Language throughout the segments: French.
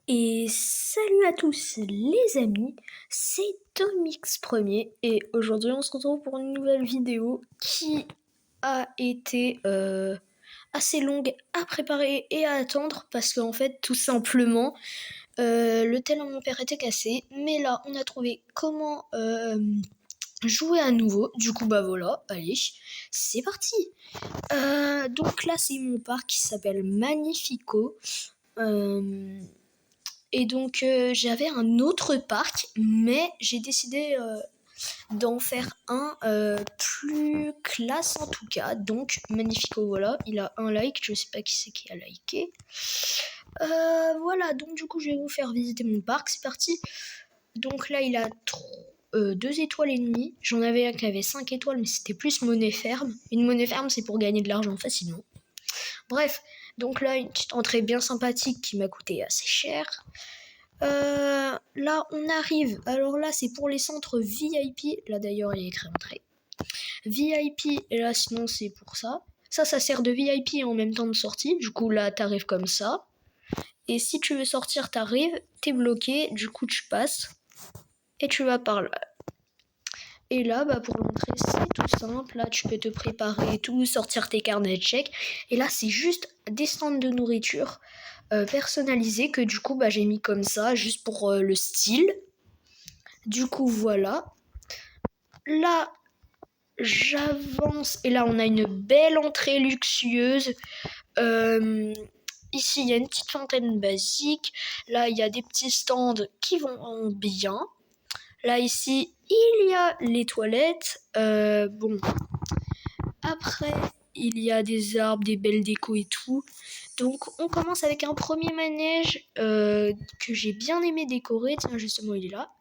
Et salut à tous les amis, c'est Tomix Premier et aujourd'hui on se retrouve pour une nouvelle vidéo qui a été assez longue à préparer et à attendre parce qu'en fait tout simplement le tel à mon père était cassé, mais là on a trouvé comment jouer à nouveau. Du coup bah voilà, allez, c'est parti. Donc là c'est mon parc qui s'appelle Magnifico. Et donc j'avais un autre parc, mais j'ai décidé d'en faire un plus classe en tout cas. Donc Magnifico, voilà, il a un like, je sais pas qui c'est qui a liké. Voilà, donc du coup je vais vous faire visiter mon parc, c'est parti. Donc là il a 2 étoiles et demie. J'en avais un qui avait 5 étoiles, mais c'était plus monnaie ferme. Une monnaie ferme c'est pour gagner de l'argent facilement. Bref, donc là une petite entrée bien sympathique qui m'a coûté assez cher. Là, on arrive. Alors là, c'est pour les centres VIP. Là, d'ailleurs, il y a écrit entrée. VIP, et là, sinon, c'est pour ça. Ça sert de VIP en même temps de sortie. Du coup, là, t'arrives comme ça. Et si tu veux sortir, t'arrives. T'es bloqué. Du coup, tu passes. Et tu vas par là. Et là, bah, pour l'entrée, c'est tout simple. Là, tu peux te préparer et tout, sortir tes carnets de chèques. Et là, c'est juste des stands de nourriture personnalisés que du coup, bah, j'ai mis comme ça, juste pour le style. Du coup, voilà. Là, j'avance et là, on a une belle entrée luxueuse. Ici, il y a une petite fontaine basique. Là, il y a des petits stands qui vont bien. Là, ici, il y a les toilettes. Bon, après, il y a des arbres, des belles décos et tout. Donc, on commence avec un premier manège que j'ai bien aimé décorer. Tiens, justement, il est là.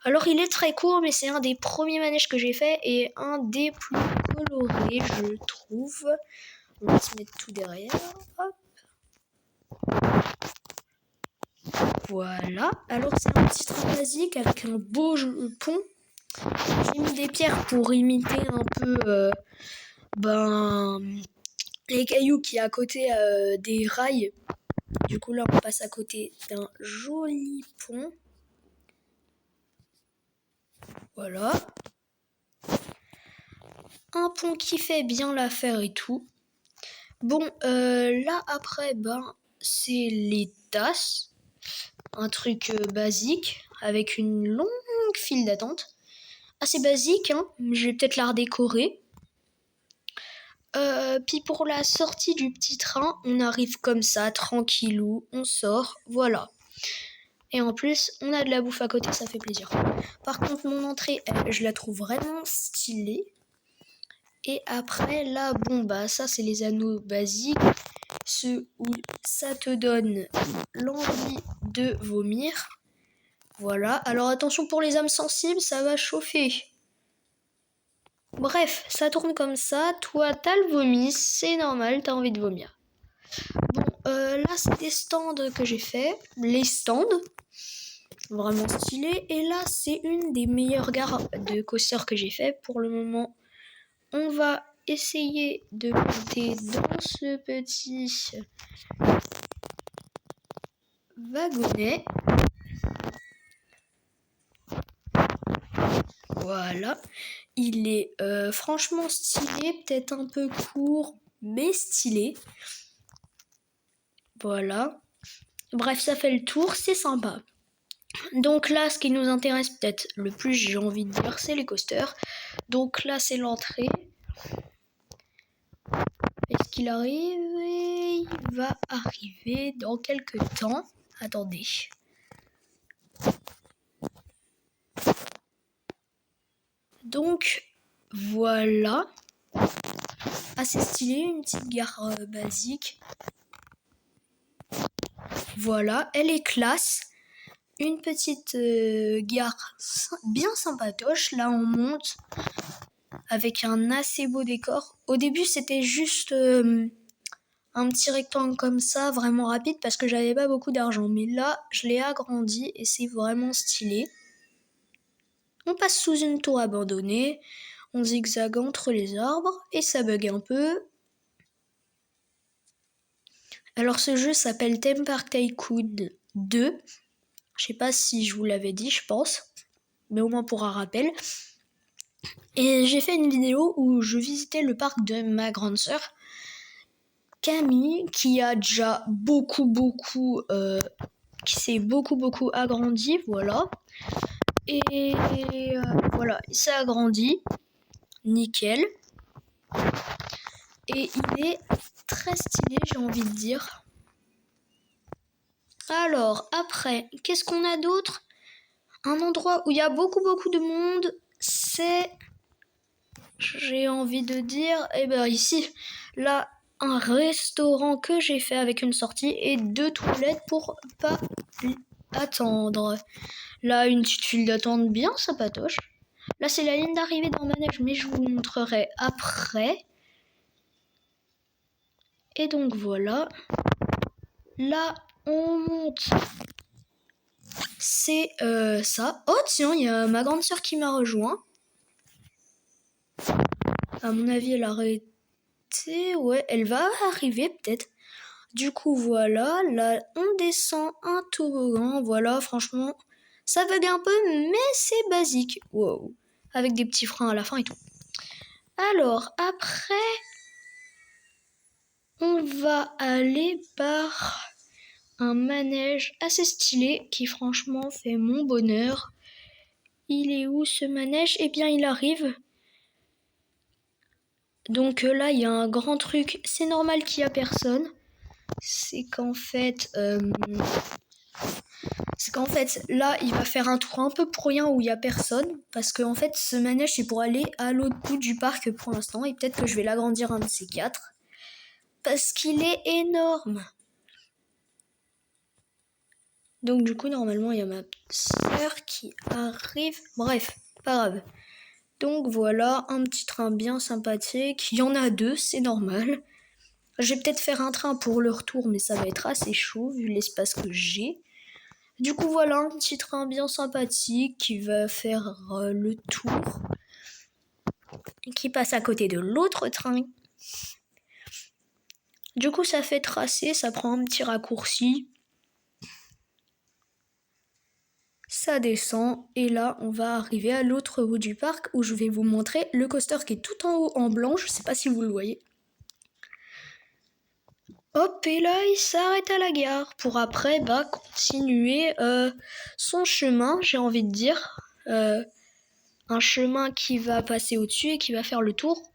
Alors il est très court, mais c'est un des premiers manèges que j'ai fait et un des plus colorés, je trouve. On va se mettre tout derrière. Hop. Voilà. Alors c'est un petit train basique avec un beau pont. J'ai mis des pierres pour imiter un peu les cailloux qui est à côté des rails. Du coup là on passe à côté d'un joli pont. Voilà. Un pont qui fait bien l'affaire et tout. Bon, là après, c'est les tasses. Un truc basique, avec une longue file d'attente. Assez basique, hein. Je vais peut-être la redécorer. Puis pour la sortie du petit train, on arrive comme ça, tranquillou, on sort, voilà. Et en plus, on a de la bouffe à côté, ça fait plaisir. Par contre, mon entrée, je la trouve vraiment stylée. Et après, là, ça c'est les anneaux basiques. Ceux où ça te donne l'envie de vomir. Voilà. Alors attention pour les âmes sensibles, ça va chauffer. Bref, ça tourne comme ça. Toi, t'as le vomi, c'est normal, t'as envie de vomir. Bon, là, c'est des stands que j'ai fait. Les stands, vraiment stylés. Et là, c'est une des meilleures gares de coaster que j'ai fait pour le moment. On va essayer de monter dans ce petit wagonnet. Voilà. Il est franchement stylé, peut-être un peu court, mais stylé. Voilà. Bref, ça fait le tour, c'est sympa. Donc là, ce qui nous intéresse peut-être le plus, j'ai envie de dire, c'est les coasters. Donc là, c'est l'entrée. Est-ce qu'il arrive? Il va arriver dans quelques temps. Attendez. Donc, voilà. Assez stylé, une petite gare basique. Voilà, elle est classe. Une petite gare bien sympatoche. Là, on monte avec un assez beau décor. Au début, c'était juste un petit rectangle comme ça, vraiment rapide, parce que j'avais pas beaucoup d'argent. Mais là, je l'ai agrandi et c'est vraiment stylé. On passe sous une tour abandonnée. On zigzague entre les arbres et ça bug un peu. Alors ce jeu s'appelle Theme Park Tycoon 2. Je sais pas si je vous l'avais dit, je pense, mais au moins pour un rappel. Et j'ai fait une vidéo où je visitais le parc de ma grande sœur, Camille, qui a déjà qui s'est beaucoup agrandi, voilà. Et voilà, il s'est agrandi, nickel. Et il est très stylé, j'ai envie de dire. Alors, après, qu'est-ce qu'on a d'autre? Un endroit où il y a beaucoup de monde, c'est... J'ai envie de dire, ici, là, un restaurant que j'ai fait avec une sortie et 2 toilettes pour pas attendre. Là, une petite file d'attente bien sympatoche. Là, c'est la ligne d'arrivée dans le manège, mais je vous montrerai après. Et donc, voilà. Là, on monte. C'est ça. Oh, tiens, il y a ma grande sœur qui m'a rejoint. À mon avis, elle a arrêté. Ouais, elle va arriver peut-être. Du coup, voilà. Là, on descend un toboggan. Voilà, franchement, ça bug un peu, mais c'est basique. Wow. Avec des petits freins à la fin et tout. Alors, après, on va aller par un manège assez stylé qui franchement fait mon bonheur. Il est où ce manège? Eh bien, il arrive. Donc là, il y a un grand truc. C'est normal qu'il n'y a personne. C'est qu'en fait, là, il va faire un tour un peu pour rien où il n'y a personne. Parce qu'en fait, ce manège, c'est pour aller à l'autre bout du parc pour l'instant. Et peut-être que je vais l'agrandir un de ces 4. Parce qu'il est énorme. Donc du coup, normalement, il y a ma sœur qui arrive. Bref, pas grave. Donc voilà, un petit train bien sympathique. Il y en a 2, c'est normal. Je vais peut-être faire un train pour le retour, mais ça va être assez chaud vu l'espace que j'ai. Du coup, voilà, un petit train bien sympathique qui va faire le tour. Et qui passe à côté de l'autre train. Du coup, ça fait tracer, ça prend un petit raccourci. Ça descend et là on va arriver à l'autre bout du parc où je vais vous montrer le coaster qui est tout en haut en blanc, je sais pas si vous le voyez. Hop, et là il s'arrête à la gare pour après continuer son chemin, j'ai envie de dire. Un chemin qui va passer au-dessus et qui va faire le tour.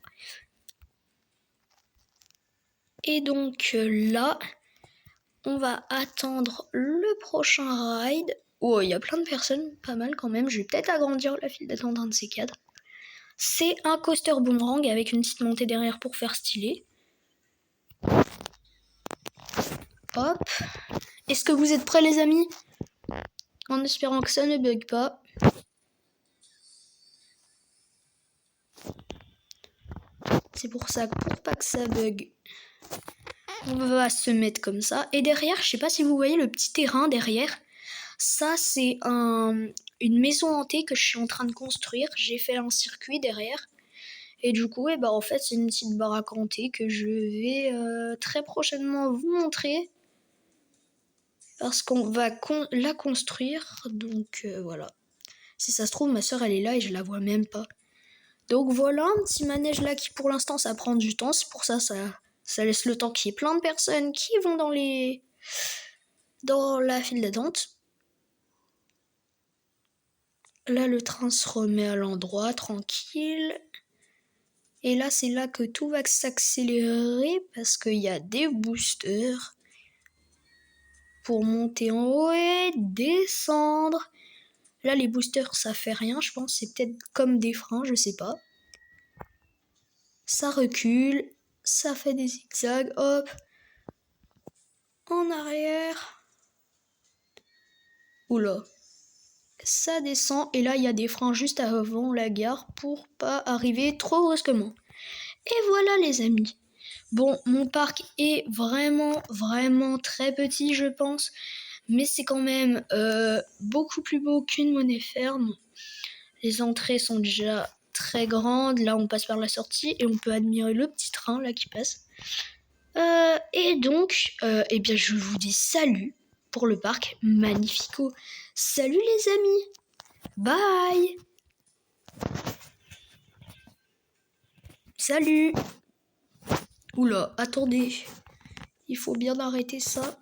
Et donc là, on va attendre le prochain ride. Oh, il y a plein de personnes, pas mal quand même. Je vais peut-être agrandir la file d'attente d'un de ces cadres. C'est un coaster boomerang avec une petite montée derrière pour faire stylé. Hop. Est-ce que vous êtes prêts les amis? En espérant que ça ne bug pas. C'est pour ça que pour pas que ça bug, on va se mettre comme ça. Et derrière, je sais pas si vous voyez le petit terrain derrière. Ça, c'est une maison hantée que je suis en train de construire. J'ai fait un circuit derrière. Et du coup, en fait, c'est une petite baraque hantée que je vais très prochainement vous montrer. Parce qu'on va la construire. Donc, voilà. Si ça se trouve, ma soeur, elle est là et je la vois même pas. Donc, voilà, un petit manège là qui, pour l'instant, ça prend du temps. C'est pour ça, ça laisse le temps qu'il y ait plein de personnes qui vont dans la file d'attente. Là, le train se remet à l'endroit, tranquille. Et là, c'est là que tout va s'accélérer parce qu'il y a des boosters pour monter en haut et descendre. Là, les boosters, ça fait rien, je pense. C'est peut-être comme des freins, je sais pas. Ça recule, ça fait des zigzags, hop. En arrière. Oula. Ça descend et là, il y a des freins juste avant la gare pour pas arriver trop brusquement. Et voilà les amis. Bon, mon parc est vraiment très petit, je pense. Mais c'est quand même beaucoup plus beau qu'une monnaie ferme. Les entrées sont déjà très grandes. Là, on passe par la sortie et on peut admirer le petit train là qui passe. Et donc, je vous dis salut. pour le parc Magnifico. Salut les amis. Bye. Salut. Oula, attendez. Il faut bien arrêter ça.